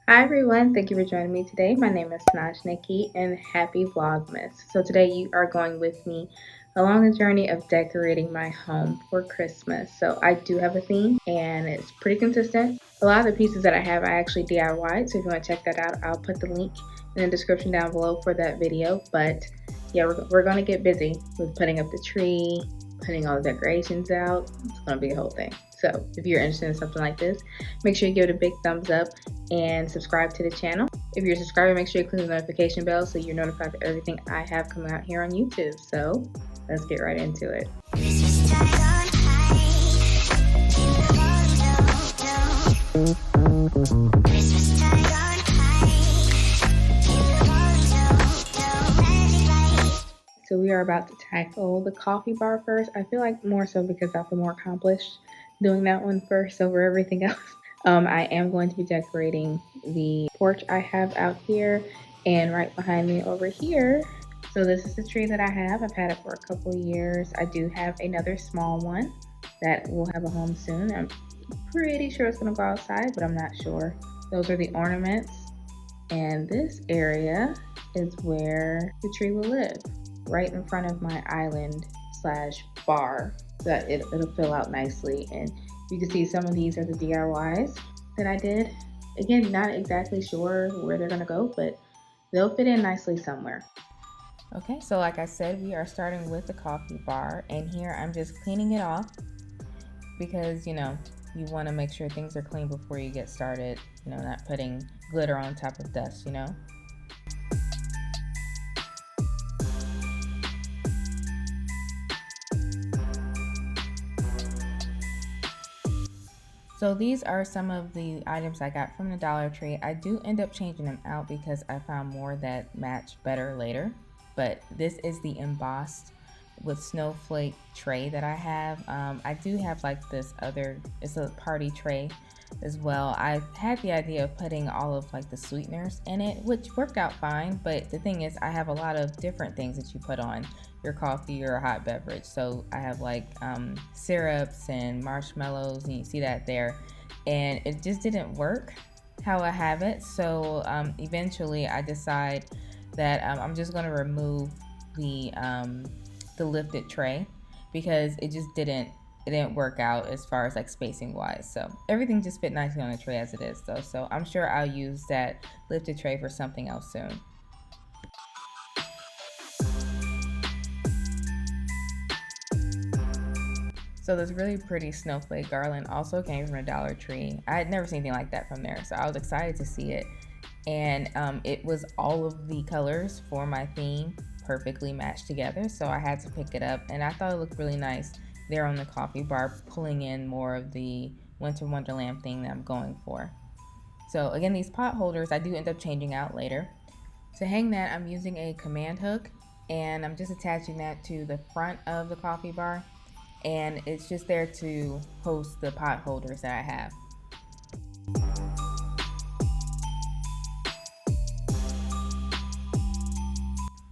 Hi everyone, thank you for joining me today. My name is Nikki and happy Vlogmas. So today you are going with me along the journey of decorating my home for Christmas. So I do have a theme and it's pretty consistent. A lot of the pieces that I have I actually DIY'd, so if you want to check that out, I'll put the link in the description down below for that video. But yeah, we're going to get busy with putting up the tree, putting all the decorations out. It's going to be a whole thing. So if you're interested in something like this, make sure you give it a big thumbs up and subscribe to the channel. If you're a subscriber, make sure you click the notification bell so you're notified for everything I have coming out here on YouTube. So let's get right into it. So we are about to tackle the coffee bar first. I feel like more so because I feel more accomplished doing that one first over everything else. I am going to be decorating the porch I have out here and right behind me over here. So this is the tree that I have. I've had it for a couple years. I do have another small one that will have a home soon. I'm pretty sure it's going to go outside, but I'm not sure. Those are the ornaments. And this area is where the tree will live, right in front of my island / bar, so that it'll fill out nicely. And you can see some of these are the DIYs that I did. Again, not exactly sure where they're gonna go, but they'll fit in nicely somewhere. Okay, so like I said, we are starting with the coffee bar, and here I'm just cleaning it off because, you want to make sure things are clean before you get started, not putting glitter on top of dust, So these are some of the items I got from the Dollar Tree. I do end up changing them out because I found more that match better later. But this is the embossed with snowflake tray that I have. I do have like this other, it's a party tray as well. I had the idea of putting all of like the sweeteners in it, which worked out fine. But the thing is, I have a lot of different things that you put on your coffee or a hot beverage. So I have like syrups and marshmallows, and you see that there. And it just didn't work how I have it. So eventually I decide that I'm just going to remove the lifted tray because it just didn't work out as far as like spacing wise. So everything just fit nicely on the tray as it is though. So I'm sure I'll use that lifted tray for something else soon. So this really pretty snowflake garland also came from a Dollar Tree. I had never seen anything like that from there, so I was excited to see it. And it was all of the colors for my theme perfectly matched together, so I had to pick it up, and I thought it looked really nice there on the coffee bar, pulling in more of the Winter Wonderland thing that I'm going for. So again, these pot holders I do end up changing out later. To hang that, I'm using a command hook, and I'm just attaching that to the front of the coffee bar, and it's just there to host the pot holders that I have.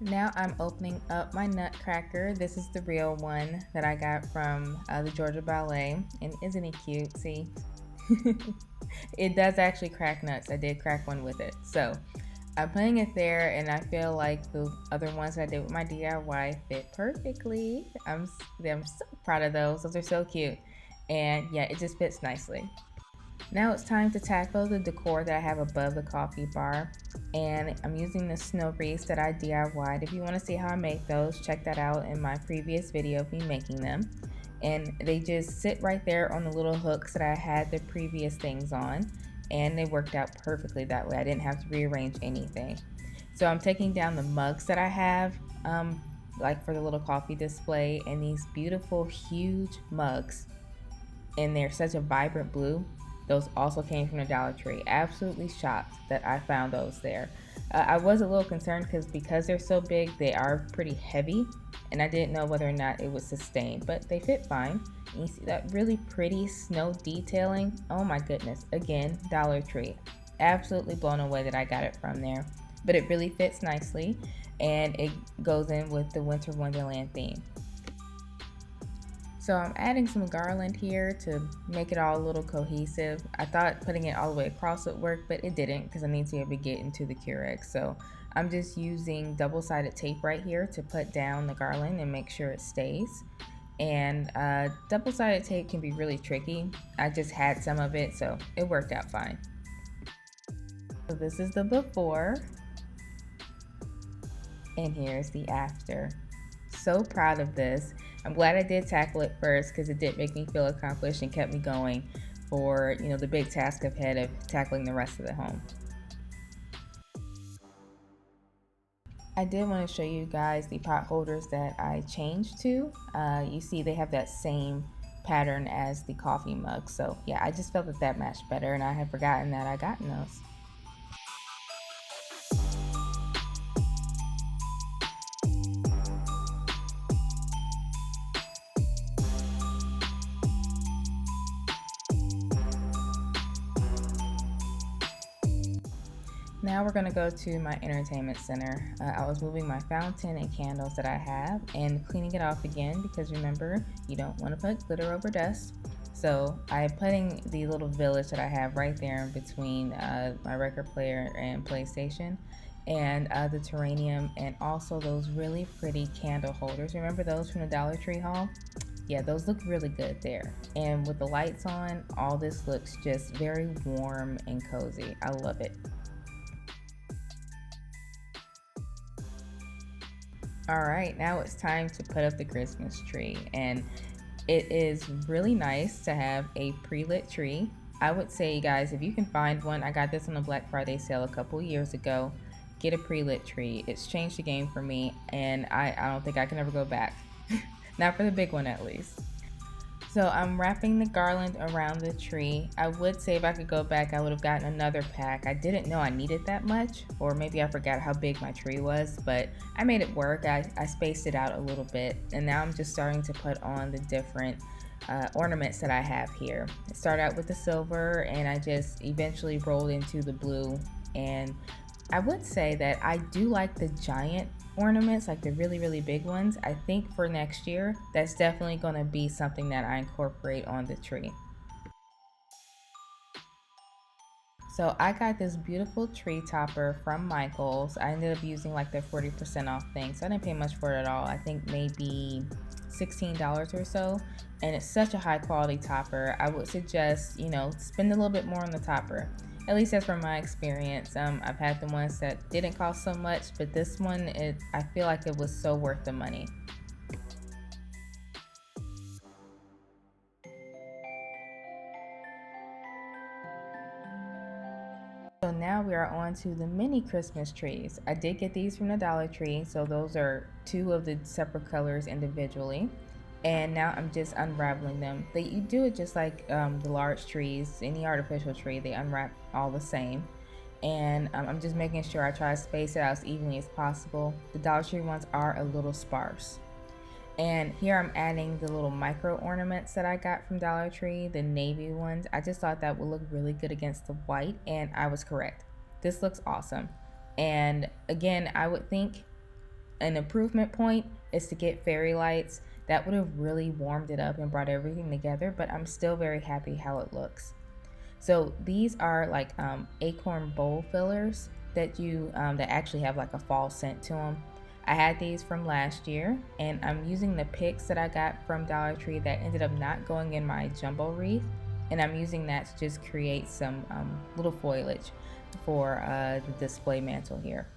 Now I'm opening up my nutcracker. This is the real one that I got from the Georgia Ballet, and isn't he cute? See? It does actually crack nuts. I did crack one with it. So I'm putting it there, and I feel like the other ones that I did with my DIY fit perfectly. I'm so proud of those. Those are so cute. And yeah, it just fits nicely. Now it's time to tackle the decor that I have above the coffee bar, and I'm using the snow wreaths that I DIY'd. If you want to see how I make those, check that out in my previous video of me making them. And they just sit right there on the little hooks that I had the previous things on, and they worked out perfectly that way. I didn't have to rearrange anything. So I'm taking down the mugs that I have, like for the little coffee display, and these beautiful huge mugs, and they're such a vibrant blue. Those also came from the Dollar Tree. Absolutely shocked that I found those there. I was a little concerned because they're so big, they are pretty heavy, and I didn't know whether or not it would sustain, but they fit fine. And you see that really pretty snow detailing? Oh my goodness. Again, Dollar Tree. Absolutely blown away that I got it from there. But it really fits nicely, and it goes in with the Winter Wonderland theme. So I'm adding some garland here to make it all a little cohesive. I thought putting it all the way across would work, but it didn't because I need to be able to get into the Curex. So I'm just using double-sided tape right here to put down the garland and make sure it stays. And double-sided tape can be really tricky. I just had some of it, so it worked out fine. So this is the before, and here's the after. So proud of this. I'm glad I did tackle it first because it did make me feel accomplished and kept me going for, you know, the big task ahead of tackling the rest of the home. I did want to show you guys the pot holders that I changed to. You see they have that same pattern as the coffee mug. So yeah, I just felt that that matched better, and I had forgotten that I gotten those. Now we're gonna go to my entertainment center. I was moving my fountain and candles that I have and cleaning it off again because remember, you don't want to put glitter over dust. So I'm putting the little village that I have right there in between my record player and PlayStation, and the terrarium, and also those really pretty candle holders. Remember those from the Dollar Tree haul? Yeah, those look really good there. And with the lights on, all this looks just very warm and cozy. I love it. All right, now it's time to put up the Christmas tree, and it is really nice to have a pre-lit tree. I would say, guys, if you can find one, I got this on a Black Friday sale a couple years ago. Get a pre-lit tree. It's changed the game for me, and I don't think I can ever go back. Not for the big one, at least. So I'm wrapping the garland around the tree. I would say if I could go back, I would have gotten another pack. I didn't know I needed that much, or maybe I forgot how big my tree was, but I made it work. I spaced it out a little bit, and now I'm just starting to put on the different ornaments that I have here. I started out with the silver, and I just eventually rolled into the blue. And I would say that I do like the giant ornaments, like the really big ones. I think for next year, that's definitely going to be something that I incorporate on the tree. So I got this beautiful tree topper from Michael's. I ended up using like their 40% off thing, so I didn't pay much for it at all. I think maybe $16 or so, and it's such a high quality topper. I would suggest, you know, spend a little bit more on the topper. At least that's from my experience. I've had the ones that didn't cost so much, but this one, I feel like it was so worth the money. So now we are on to the mini Christmas trees. I did get these from the Dollar Tree, so those are two of the separate colors individually. And now I'm just unraveling them. You do it just like the large trees, any artificial tree, they unwrap all the same. And I'm just making sure I try to space it out as evenly as possible. The Dollar Tree ones are a little sparse. And here I'm adding the little micro ornaments that I got from Dollar Tree, the navy ones. I just thought that would look really good against the white, and I was correct. This looks awesome. And again, I would think an improvement point is to get fairy lights. That would have really warmed it up and brought everything together, but I'm still very happy how it looks. So these are like acorn bowl fillers that that actually have like a fall scent to them. I had these from last year, and I'm using the picks that I got from Dollar Tree that ended up not going in my jumbo wreath, and I'm using that to just create some little foliage for the display mantle here.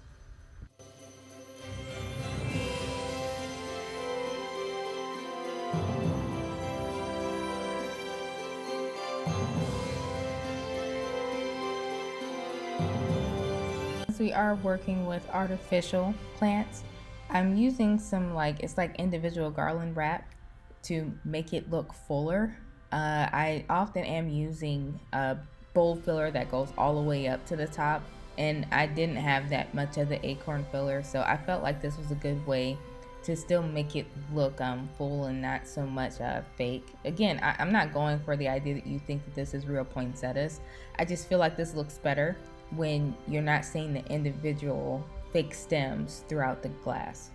We are working with artificial plants. I'm using some it's like individual garland wrap to make it look fuller. I often am using a bowl filler that goes all the way up to the top, and I didn't have that much of the acorn filler, so I felt like this was a good way to still make it look full and not so much fake. Again, I'm not going for the idea that you think that this is real poinsettias. I just feel like this looks better when you're not seeing the individual fake stems throughout the glass.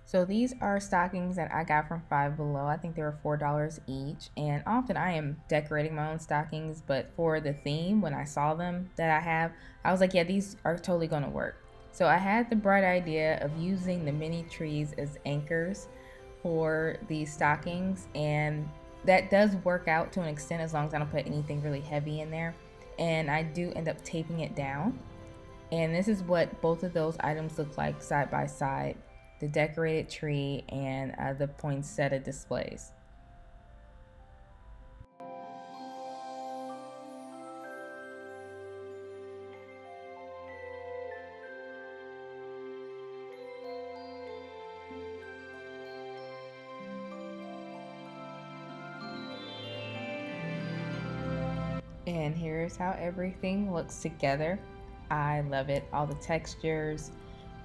So these are stockings that I got from Five Below. I think they were $4 each. And often I am decorating my own stockings, but for the theme, when I saw them that I have, I was like, yeah, these are totally gonna work. So I had the bright idea of using the mini trees as anchors for these stockings, and that does work out to an extent as long as I don't put anything really heavy in there. And I do end up taping it down. And this is what both of those items look like side by side, the decorated tree and the poinsettia displays. And here's how everything looks together. I love it. All the textures,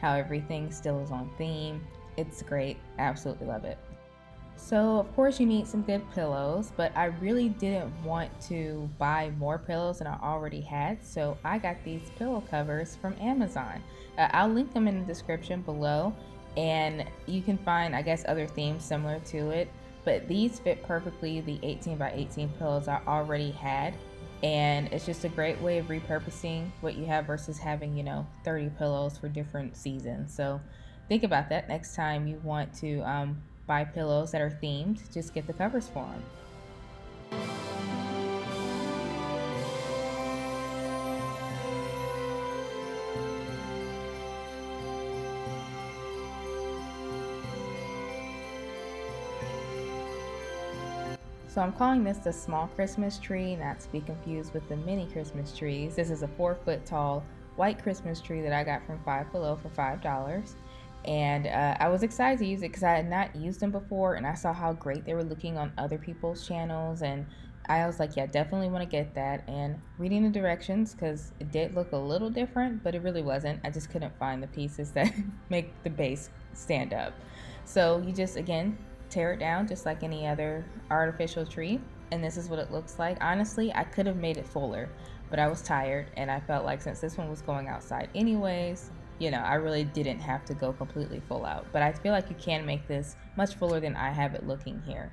how everything still is on theme. It's great. Absolutely love it. So of course you need some good pillows, but I really didn't want to buy more pillows than I already had, so I got these pillow covers from Amazon. I'll link them in the description below, and you can find, I guess, other themes similar to it, but these fit perfectly the 18 by 18 pillows I already had, and it's just a great way of repurposing what you have versus having, 30 pillows for different seasons. So think about that next time you want to buy pillows that are themed. Just get the covers for them. So I'm calling this the small Christmas tree, not to be confused with the mini Christmas trees. This is a 4-foot tall white Christmas tree that I got from Five Below for $5. And I was excited to use it because I had not used them before, and I saw how great they were looking on other people's channels, and I was like, yeah, definitely want to get that. And reading the directions, because it did look a little different, but it really wasn't. I just couldn't find the pieces that make the base stand up. So you just, again, tear it down just like any other artificial tree, and this is what it looks like. Honestly, I could have made it fuller, but I was tired, and I felt like since this one was going outside anyways, I really didn't have to go completely full out. But I feel like you can make this much fuller than I have it looking here.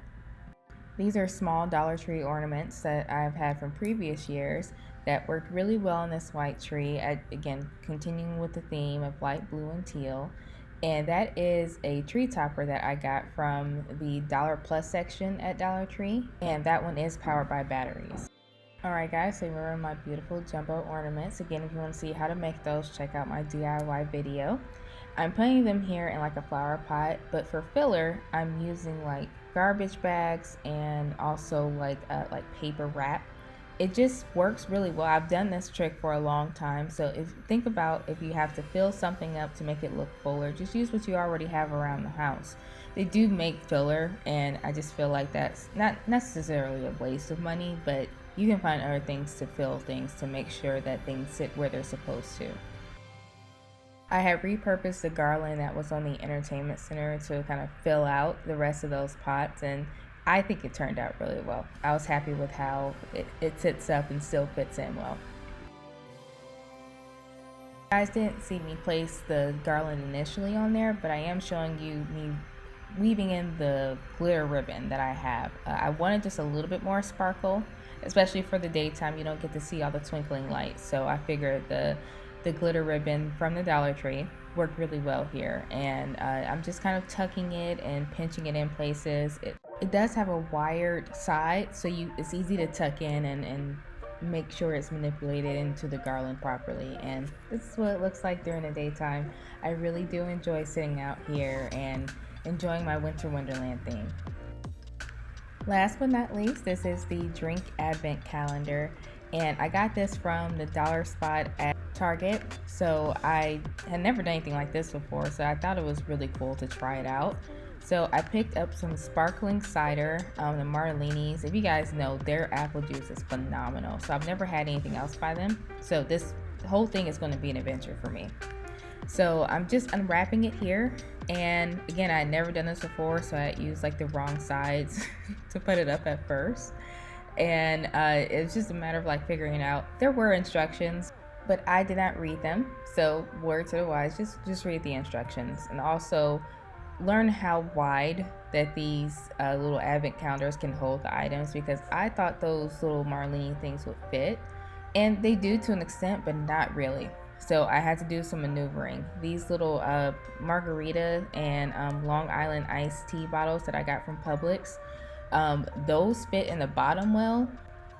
These are small Dollar Tree ornaments that I've had from previous years that worked really well in this white tree. Again, continuing with the theme of light blue and teal. And that is a tree topper that I got from the Dollar Plus section at Dollar Tree. And that one is powered by batteries. Alright guys, so here are my beautiful jumbo ornaments. Again, if you want to see how to make those, check out my DIY video. I'm putting them here in like a flower pot, but for filler, I'm using like garbage bags and also like paper wrap. It just works really well. I've done this trick for a long time, so think about if you have to fill something up to make it look fuller, just use what you already have around the house. They do make filler, and I just feel like that's not necessarily a waste of money, but you can find other things to fill things to make sure that things sit where they're supposed to. I had repurposed the garland that was on the entertainment center to kind of fill out the rest of those pots, and I think it turned out really well. I was happy with how it sits up and still fits in well. You guys didn't see me place the garland initially on there, but I am showing you me weaving in the glitter ribbon that I have. I wanted just a little bit more sparkle, especially for the daytime. You don't get to see all the twinkling lights, so I figured the glitter ribbon from the Dollar Tree worked really well here, and I'm just kind of tucking it and pinching it in places. It does have a wired side, so it's easy to tuck in and make sure it's manipulated into the garland properly, and this is what it looks like during the daytime. I really do enjoy sitting out here and enjoying my winter wonderland theme. Last but not least, this is the drink advent calendar, and I got this from the dollar spot at Target. So I had never done anything like this before, so I thought it was really cool to try it out. So I picked up some sparkling cider, the Martellini's. If you guys know, their apple juice is phenomenal. So I've never had anything else by them, so this whole thing is going to be an adventure for me. So I'm just unwrapping it here, and again, I had never done this before, so I used like the wrong sides to put it up at first, and it's just a matter of like figuring it out. There were instructions, but I did not read them, so word to the wise, just read the instructions. And also, learn how wide that these little advent calendars can hold the items, because I thought those little Marlene things would fit, and they do to an extent, but not really. So I had to do some maneuvering. These little margarita and Long Island iced tea bottles that I got from Publix, those fit in the bottom well,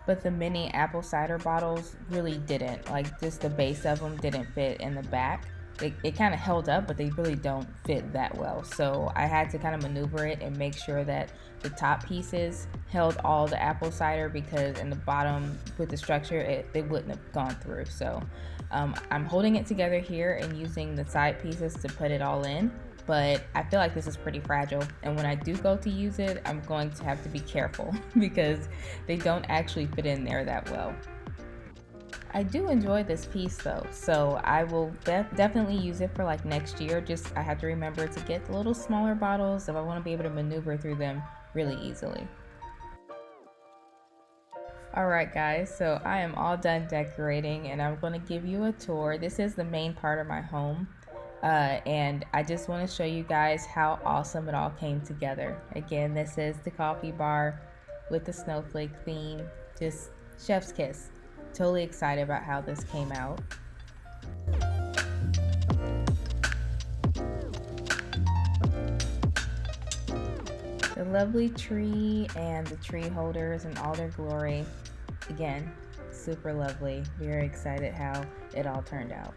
but the mini apple cider bottles really didn't. Like, just the base of them didn't fit in the back. It kind of held up, but they really don't fit that well. So I had to kind of maneuver it and make sure that the top pieces held all the apple cider, because in the bottom with the structure, they wouldn't have gone through. So I'm holding it together here and using the side pieces to put it all in. But I feel like this is pretty fragile, and when I do go to use it, I'm going to have to be careful because they don't actually fit in there that well. I do enjoy this piece though, so I will definitely use it for like next year. Just I have to remember to get the little smaller bottles if I want to be able to maneuver through them really easily. Alright guys, so I am all done decorating and I'm going to give you a tour. This is the main part of my home. And I just want to show you guys how awesome it all came together. Again, this is the coffee bar with the snowflake theme. Just chef's kiss. Totally excited about how this came out. The lovely tree and the tree holders in all their glory. Again, super lovely. Very excited how it all turned out.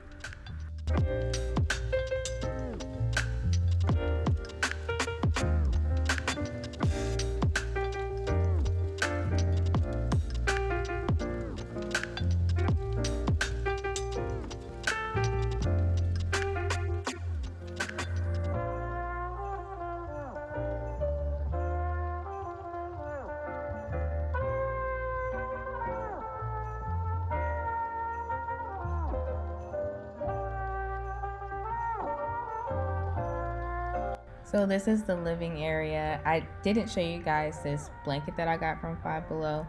So this is the living area. I didn't show you guys this blanket that I got from Five Below.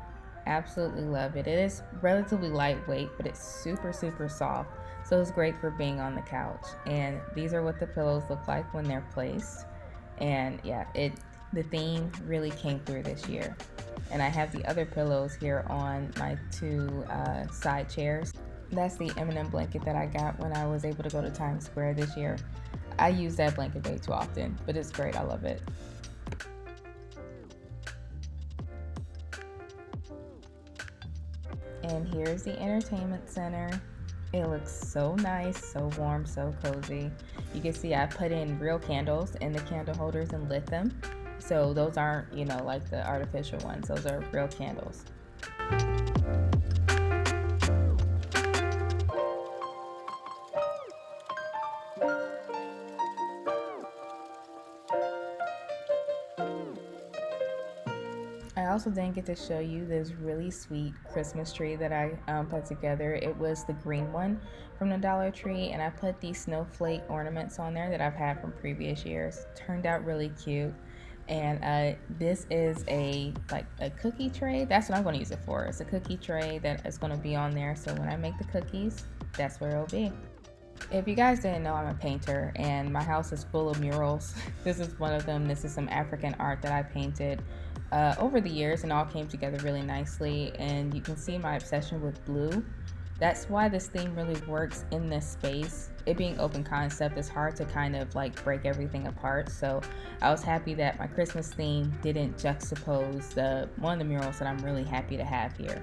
Absolutely love it. It is relatively lightweight, but it's super soft. So it's great for being on the couch. And these are what the pillows look like when they're placed. And yeah, the theme really came through this year. And I have the other pillows here on my two side chairs. That's the M&M blanket that I got when I was able to go to Times Square this year. I use that blanket way too often, but it's great. I love it. And here's the entertainment center. It looks so nice, so warm, so cozy. You can see I put in real candles in the candle holders and lit them. So those aren't, you know, like the artificial ones. Those are real candles. I also didn't get to show you this really sweet Christmas tree that I put together. It was the green one from the Dollar Tree, and I put these snowflake ornaments on there that I've had from previous years. Turned out really cute. And this is a cookie tray. That's what I'm going to use it for. It's a cookie tray that is going to be on there, so when I make the cookies, that's where it'll be. If you guys didn't know, I'm a painter and my house is full of murals. This is one of them. This is some African art that I painted over the years, and all came together really nicely. And you can see my obsession with blue. That's why this theme really works in this space. It being open concept, it's hard to kind of like break everything apart. So I was happy that my Christmas theme didn't juxtapose one of the murals that I'm really happy to have here.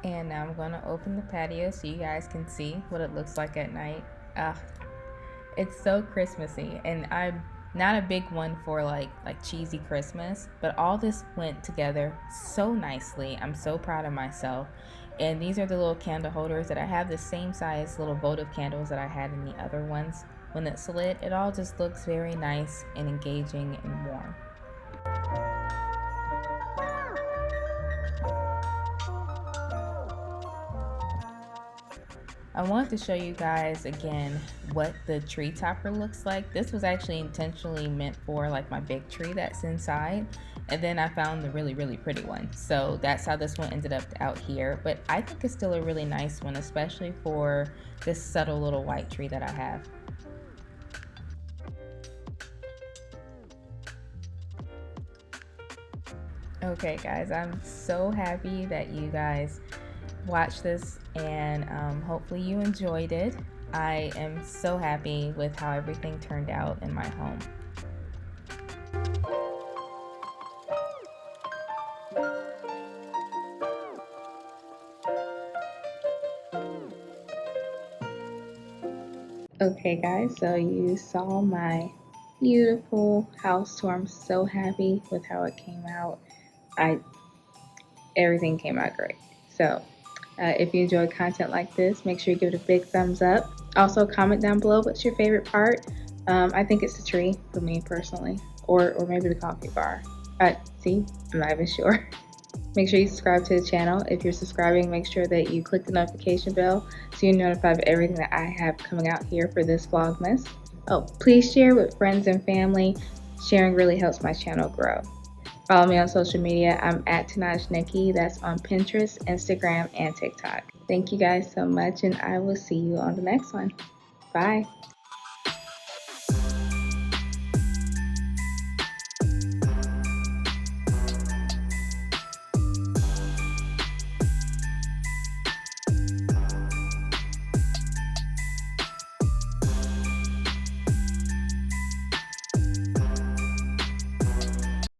And now I'm going to open the patio so you guys can see what it looks like at night. It's so Christmassy, and I'm not a big one for like cheesy Christmas, but all this went together so nicely. I'm so proud of myself. And these are the little candle holders that I have the same size little votive candles that I had in the other ones. When it's lit, it all just looks very nice and engaging and warm. I wanted to show you guys again what the tree topper looks like. This was actually intentionally meant for like my big tree that's inside, and then I found the really pretty one. So that's how this one ended up out here, but I think it's still a really nice one, especially for this subtle little white tree that I have. Okay guys, I'm so happy that you guys watched this, and hopefully you enjoyed it. I am so happy with how everything turned out in my home. Okay guys, so you saw my beautiful house tour. I'm so happy with how it came out. Everything came out great. So if you enjoy content like this, make sure you give it a big thumbs up. Also, comment down below what's your favorite part. I think it's the tree for me personally, or maybe the coffee bar. See, I'm not even sure. Make sure you subscribe to the channel. If you're subscribing, make sure that you click the notification bell so you're notified of everything that I have coming out here for this Vlogmas. Oh, please share with friends and family. Sharing really helps my channel grow. Follow me on social media. I'm at Tanaj Nikki. That's on Pinterest, Instagram, and TikTok. Thank you guys so much, and I will see you on the next one. Bye.